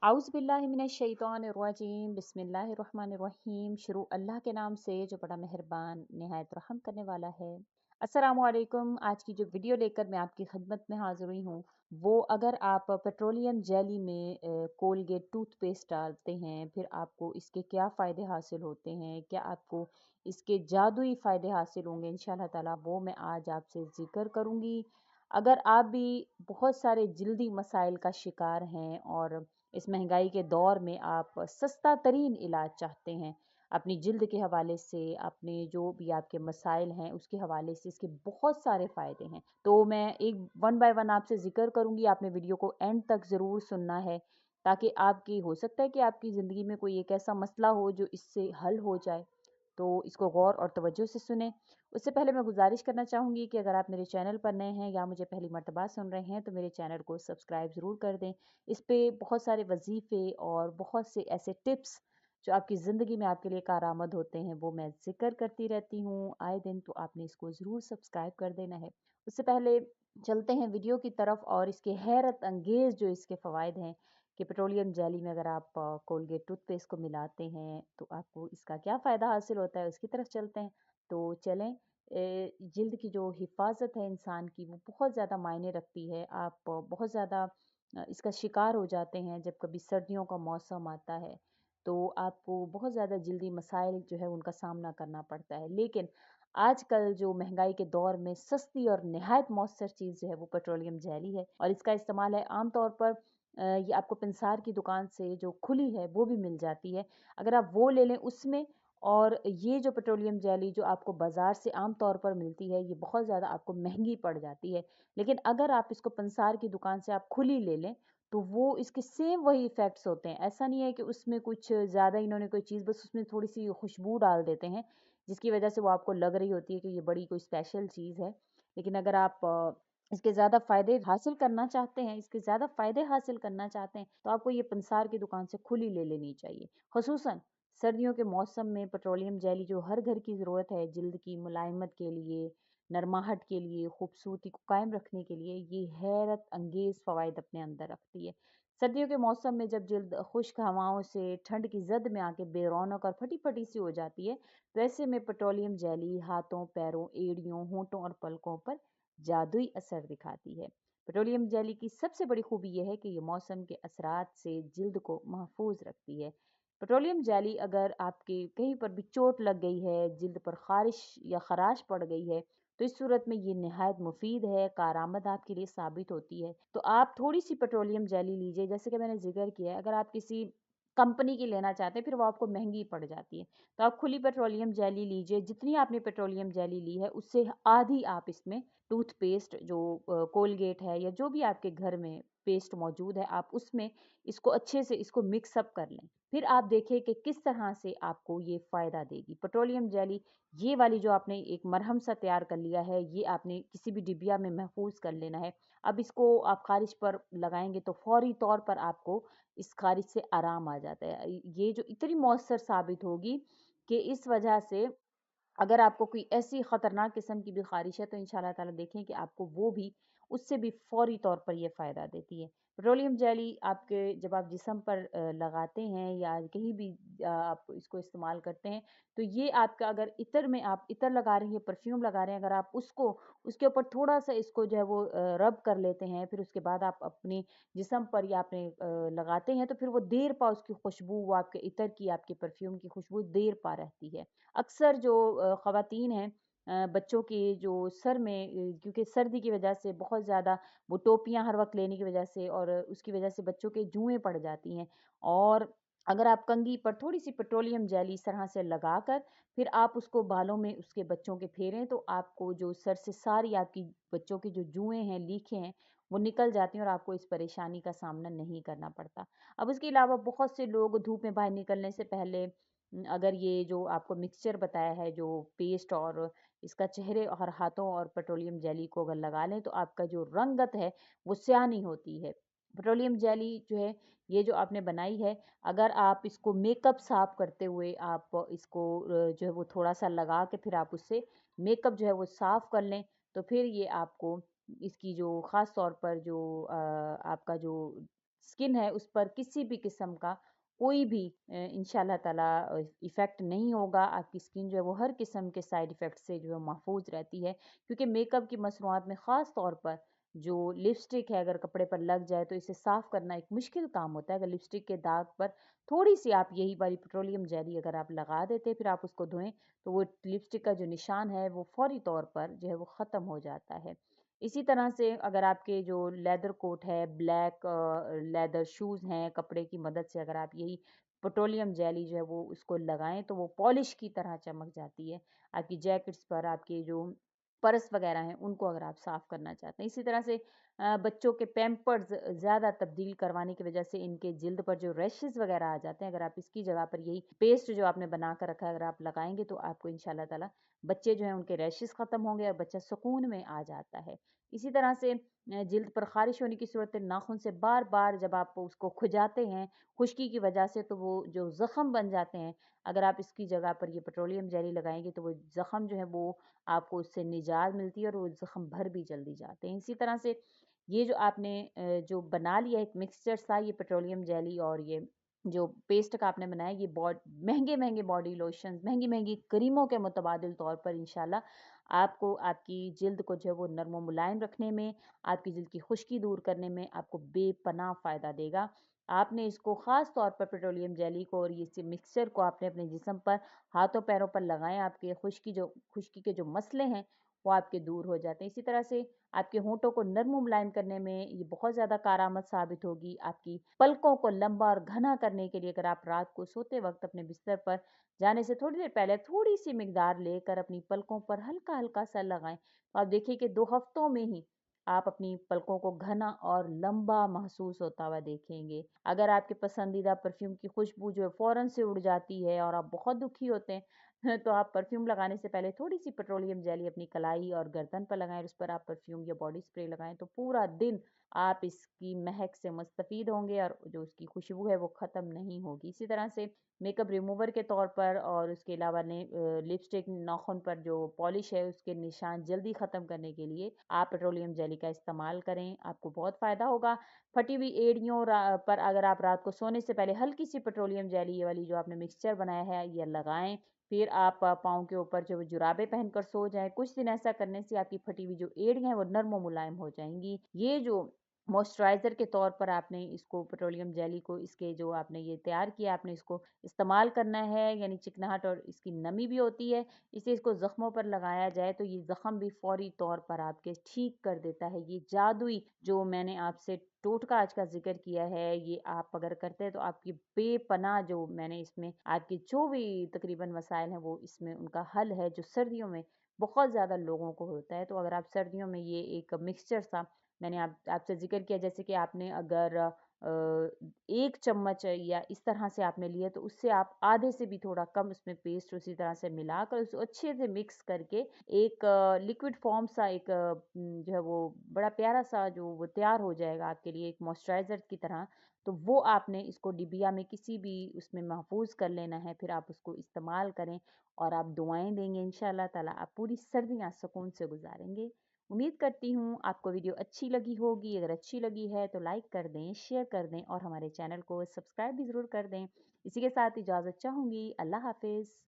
आउज़बिल्लाहिमिनश्शैतानिर्रजीम बिस्मिल्लाहिर्रहमानिर्रहीम। शुरू अल्लाह के नाम से जो बड़ा मेहरबान निहायत रहम करने वाला है। अस्सलामु अलैकुम। आज की जो वीडियो लेकर मैं आपकी खिदमत में हाज़िर हुई हूँ, वो अगर आप पेट्रोलियम जेली में कोलगेट टूथपेस्ट डालते हैं, फिर आपको इसके क्या फ़ायदे हासिल होते हैं, क्या आपको इसके जादुई फ़ायदे हासिल होंगे इंशाअल्लाह ताला, वो मैं आज आपसे ज़िक्र करूँगी। अगर आप भी बहुत सारे जल्दी मसाइल का शिकार हैं और इस महंगाई के दौर में आप सस्ता तरीन इलाज चाहते हैं अपनी जिल्द के हवाले से, अपने जो भी आपके मसाइल हैं उसके हवाले से, इसके बहुत सारे फ़ायदे हैं। तो मैं एक वन बाय वन आपसे ज़िक्र करूँगी, आपने वीडियो को एंड तक ज़रूर सुनना है, ताकि आपकी हो सकता है कि आपकी ज़िंदगी में कोई एक ऐसा मसला हो जो इससे हल हो जाए। तो इसको गौर और तवज्जो से सुनें। उससे पहले मैं गुज़ारिश करना चाहूँगी कि अगर आप मेरे चैनल पर नए हैं या मुझे पहली मर्तबा सुन रहे हैं, तो मेरे चैनल को सब्सक्राइब ज़रूर कर दें। इस पे बहुत सारे वजीफ़े और बहुत से ऐसे टिप्स जो आपकी ज़िंदगी में आपके लिए कारआमद होते हैं, वो मैं ज़िक्र करती रहती हूँ आए दिन, तो आपने इसको ज़रूर सब्सक्राइब कर देना है। उससे पहले चलते हैं वीडियो की तरफ और इसके हैरत अंगेज़ जो इसके फ़वाइद हैं कि पेट्रोलियम जेली में अगर आप कोलगेट टूथपेस्ट को मिलाते हैं तो आपको इसका क्या फ़ायदा हासिल होता है, उसकी तरफ चलते हैं। तो चलें। जिल्द की जो हिफाजत है इंसान की, वो बहुत ज़्यादा मायने रखती है। आप बहुत ज़्यादा इसका शिकार हो जाते हैं जब कभी सर्दियों का मौसम आता है, तो आपको बहुत ज़्यादा जल्दी मसाइल जो है उनका सामना करना पड़ता है। लेकिन आजकल जो महंगाई के दौर में सस्ती और निहायत मौसर चीज़ जो है वो पेट्रोलियम जेली है, और इसका इस्तेमाल है आम तौर पर ये आपको पंसार की दुकान से जो खुली है वो भी मिल जाती है। अगर आप वो ले लें उसमें, और ये जो पेट्रोलियम जेली जो आपको बाज़ार से आम तौर पर मिलती है, ये बहुत ज़्यादा आपको महँगी पड़ जाती है। लेकिन अगर आप इसको पंसार की दुकान से आप खुली ले लें, तो वो इसके सेम वही इफ़ेक्ट्स होते हैं। ऐसा नहीं है कि उसमें कुछ ज़्यादा इन्होंने कोई चीज़, बस उसमें थोड़ी-सी खुशबू डाल देते हैं, जिसकी वज़ह से वो आपको लग रही होती है कि ये बड़ी कोई स्पेशल चीज़ है। लेकिन अगर आप इसके ज़्यादा फ़ायदे हासिल करना चाहते हैं, इसके ज़्यादा फ़ायदे हासिल करना चाहते हैं, तो आपको ये पंसार की दुकान से खुली ले लेनी चाहिए। ख़ुसूसन सर्दियों के मौसम में पेट्रोलियम जेली जो हर घर की ज़रूरत है, जिल्द की मुलायमत के लिए, नरमाहट के लिए, खूबसूरती को कायम रखने के लिए, ये हैरत अंगेज़ फ़वाइद अपने अंदर रखती है। सर्दियों के मौसम में जब जिल्द खुश्क हवाओं से ठंड की ज़द में आके बेरौनक और फटी-फटी सी हो जाती है, तो ऐसे में पेट्रोलियम जेली हाथों, पैरों, एड़ियों, होंठों और पलकों पर जादुई असर दिखाती है। पेट्रोलियम जेली की सबसे बड़ी खूबी यह है कि ये मौसम के असरात से जिल्द को महफूज रखती है। पेट्रोलियम जेली अगर आपके कहीं पर भी चोट लग गई है, जिल्द पर ख़ारिश या ख़राश पड़ गई है, तो इस सूरत में ये निहायत मुफीद है, कारआमद आपके लिए साबित होती है। तो आप थोड़ी-सी पेट्रोलियम जेली लीजिए, जैसे कि मैंने ज़िक्र किया है, अगर आप किसी कंपनी की लेना चाहते हैं, फिर वो आपको महँगी पड़ जाती है। तो आप खुली पेट्रोलियम जेली लीजिए, जितनी आपने पेट्रोलियम जेली ली है, उससे आधी आप इसमें टूथपेस्ट जो कोलगेट है या जो भी आपके घर में पेस्ट मौजूद है, आप उसमें इसको अच्छे से इसको मिक्स अप कर लें। फिर आप देखिए कि किस तरह से आपको ये फ़ायदा देगी। पेट्रोलियम जेली ये वाली जो आपने एक मरहम सा तैयार कर लिया है, ये आपने किसी भी डिबिया में महफूज़ कर लेना है। अब इसको आप ख़ारिश पर लगाएँगे तो फ़ौरी तौर पर आपको इस ख़ारिश से आराम आ जाता है। ये जो इतनी मौसर साबित होगी कि इस वजह से अगर आपको कोई ऐसी ख़तरनाक किस्म की भी ख़ारिश है, तो इंशाअल्लाह ताला देखें कि आपको वो भी उससे भी फ़ौरी तौर पर ये फ़ायदा देती है। पेट्रोलियम जेली आपके जब आप जिस्म पर लगाते हैं या कहीं भी आप इसको इस्तेमाल करते हैं, तो ये आपका अगर इत्र में आप इत्र लगा रहे हैं, परफ्यूम लगा रहे हैं, अगर आप उसको उसके ऊपर थोड़ा-सा इसको जो है वो रब कर लेते हैं, फिर उसके बाद आप अपने जिस्म पर या अपने लगाते हैं, तो फिर वो देर पा उसकी खुशबू, वो आपके इत्र की, आपके परफ्यूम की खुशबू देर पा रहती है। अक्सर जो ख़वातीन हैं, बच्चों के जो सर में क्योंकि सर्दी की वजह से बहुत ज़्यादा वो टोपियाँ हर वक़्त लेने की वजह से और उसकी वजह से बच्चों के जुएँ पड़ जाती हैं, और अगर आप कंघी पर थोड़ी-सी पेट्रोलियम जेली इस तरह से लगाकर फिर आप उसको बालों में उसके बच्चों के फेरें, तो आपको जो सर से सारी आपकी बच्चों की जो जुएँ हैं, लीखें हैं, वो निकल जाती हैं और आपको इस परेशानी का सामना नहीं करना पड़ता। अब उसके अलावा बहुत से लोग धूप में बाहर निकलने से पहले अगर ये जो आपको मिक्सचर बताया है, जो पेस्ट और इसका चेहरे और हाथों और पेट्रोलियम जेली को अगर लगा लें, तो आपका जो रंगत है, वो स्याह नहीं होती है। पेट्रोलियम जेली जो है, ये जो आपने बनाई है, अगर आप इसको मेकअप साफ़ करते हुए आप इसको जो है वो थोड़ा-सा लगा के फिर आप उससे मेकअप जो है वो साफ़ कर लें, तो फिर ये आपको इसकी जो ख़ास तौर पर जो आपका जो स्किन है उस पर किसी भी किस्म का कोई भी इंशाल्लाह ताला इफ़ेक्ट नहीं होगा। आपकी स्किन जो है वो हर किस्म के साइड इफ़ेक्ट से जो है महफूज रहती है, क्योंकि मेकअप की मसनूआत में ख़ास तौर पर जो लिपस्टिक है अगर कपड़े पर लग जाए तो इसे साफ़ करना एक मुश्किल काम होता है। अगर लिपस्टिक के दाग पर थोड़ी सी आप यही वाली पेट्रोलियम जेली अगर आप लगा देते फिर आप उसको धोएं तो वो लिपस्टिक का जो निशान है वो फौरी तौर पर जो है वो ख़त्म हो जाता है। इसी तरह से अगर आपके जो लेदर कोट है, ब्लैक लेदर शूज़ हैं, कपड़े की मदद से अगर आप यही पेट्रोलियम जेली जो है वो उसको लगाएँ तो वो पॉलिश की तरह चमक जाती है। आपकी जैकेट्स पर आपके जो पर्स वगैरह हैं उनको अगर आप साफ़ करना चाहते हैं। इसी तरह से बच्चों के पैम्पर्स ज़्यादा तब्दील करवाने की वज़ह से इनके जिल्द पर जो रैशेज़ वगैरह आ जाते हैं, अगर आप इसकी जगह पर यही पेस्ट जो आपने बना कर रखा है अगर आप लगाएँगे तो आपको इंशाल्लाह ताला बच्चे जो हैं उनके रैशेज़ ख़त्म होंगे और बच्चा सुकून में आ जाता है। इसी तरह से जिल्द पर ख़ारिश होने की सूरत है, नाख़ून से बार-बार जब आप उसको खुजाते हैं, खुश्की की वजह से तो वो जो ज़ख़्म बन जाते हैं, अगर आप इसकी जगह पर ये पेट्रोलियम जेली लगाएँगे तो वो ज़ख़्म जो है वो आपको उससे निजात मिलती है और वो ज़ख़्म भर भी जल्दी जाते हैं। इसी तरह से ये जो आपने जो बना लिया एक मिक्सचर सा ये पेट्रोलियम जेली और ये जो पेस्ट का आपने बनाया ये महँगे-महँगे बॉडी लोशंस, महँगी-महँगी क्रीमों के मुतबादिल तौर पर इंशाल्लाह आपको आपकी जिल्द को जो है वो नर्म और मुलायम रखने में, आपकी जिल्द की खुश्की दूर करने में आपको बेपनाह फ़ायदा देगा। आपने इसको ख़ास तौर पर पेट्रोलियम जेली को और ये इस मिक्सचर को आपने अपने जिस्म पर, हाथों-पैरों पर लगाएँ, आपके खुश्की के जो मसले हैं, वो आपके दूर हो जाते हैं। इसी तरह से आपके होंठों को नर्म और मुलायम करने में ये बहुत ज़्यादा कारआमद साबित होगी। आपकी पलकों को लंबा और घना करने के लिए अगर आप रात को सोते वक़्त अपने बिस्तर पर जाने से थोड़ी देर पहले थोड़ी-सी मिकदार लेकर अपनी पलकों पर हल्का-हल्का सा लगाएँ। तो आप देखिए कि 2 हफ्तों में ही आप अपनी पलकों को घना और लंबा महसूस होता हुआ देखेंगे। अगर आपके पसंदीदा परफ्यूम की खुशबू जो है फ़ौरन से उड़ जाती है और आप बहुत दुखी होते हैं, तो आप परफ्यूम लगाने से पहले थोड़ी-सी पेट्रोलियम जेली अपनी कलाई और गर्दन पर लगाएँ और उस पर आप परफ्यूम या बॉडी स्प्रे लगाएँ, तो पूरा दिन आप इसकी महक से मुस्तफ़ीद होंगे और जो उसकी खुशबू है वो ख़त्म नहीं होगी। इसी तरह से मेकअप रिमूवर के तौर पर और उसके अलावा लिपस्टिक नाख़ून पर जो पॉलिश है उसके निशान जल्दी ख़त्म करने के लिए आप पेट्रोलियम जेली का इस्तेमाल करें, आपको बहुत फ़ायदा होगा। फटी हुई एड़ियों पर अगर आप रात को सोने से पहले हल्की-सी पेट्रोलियम जेली ये वाली जो आपने मिक्सचर बनाया है ये लगाएँ। फिर आप पाँव के ऊपर जो जुराबें पहनकर सो जाएँ। कुछ दिन ऐसा करने से आपकी फटी हुई जो एड़ियाँ हैं वो नर्म और मुलायम हो जाएँगी। ये जो मॉइस्चराइज़र के तौर पर आपने इसको पेट्रोलियम जेली को इसके जो आपने ये तैयार किया आपने इसको इस्तेमाल करना है, यानी चिकनाहट और इसकी नमी भी होती है। इसे इसको ज़ख्मों पर लगाया जाए तो ये ज़ख्म भी फ़ौरी तौर पर आपके ठीक कर देता है। ये जादुई जो मैंने आपसे टोटका आज का ज़िक्र किया है, ये आप अगर करते हैं तो आपकी बेपनाह जो मैंने इसमें आपके जो भी तकरीबन मसाइल हैं वो इसमें उनका हल है, जो सर्दियों में बहुत ज़्यादा लोगों को होता है। तो अगर आप सर्दियों में ये एक मिक्सचर सा मैंने आपसे ज़िक्र किया, जैसे कि आपने अगर 1 चम्मच या इस तरह से आपने लिया तो उससे आप आधे से भी थोड़ा कम उसमें पेस्ट उसी तरह से मिलाकर उसको अच्छे से मिक्स करके एक लिक्विड फॉर्म सा एक जो है वो बड़ा प्यारा सा जो वो तैयार हो जाएगा आपके लिए एक मॉइस्चराइज़र की तरह। तो वो आपने इसको डिबिया में किसी भी उसमें महफूज़ कर लेना है, फिर आप उसको इस्तेमाल करें और आप दुआएँ देंगे इंशाअल्लाह ताला आप पूरी सर्दियाँ सुकून से गुज़ारेंगे। उम्मीद करती हूँ आपको वीडियो अच्छी लगी होगी। अगर अच्छी लगी है तो लाइक कर दें, शेयर कर दें और हमारे चैनल को सब्सक्राइब भी ज़रूर कर दें। इसी के साथ इजाज़त चाहूँगी। अल्लाह हाफ़िज़।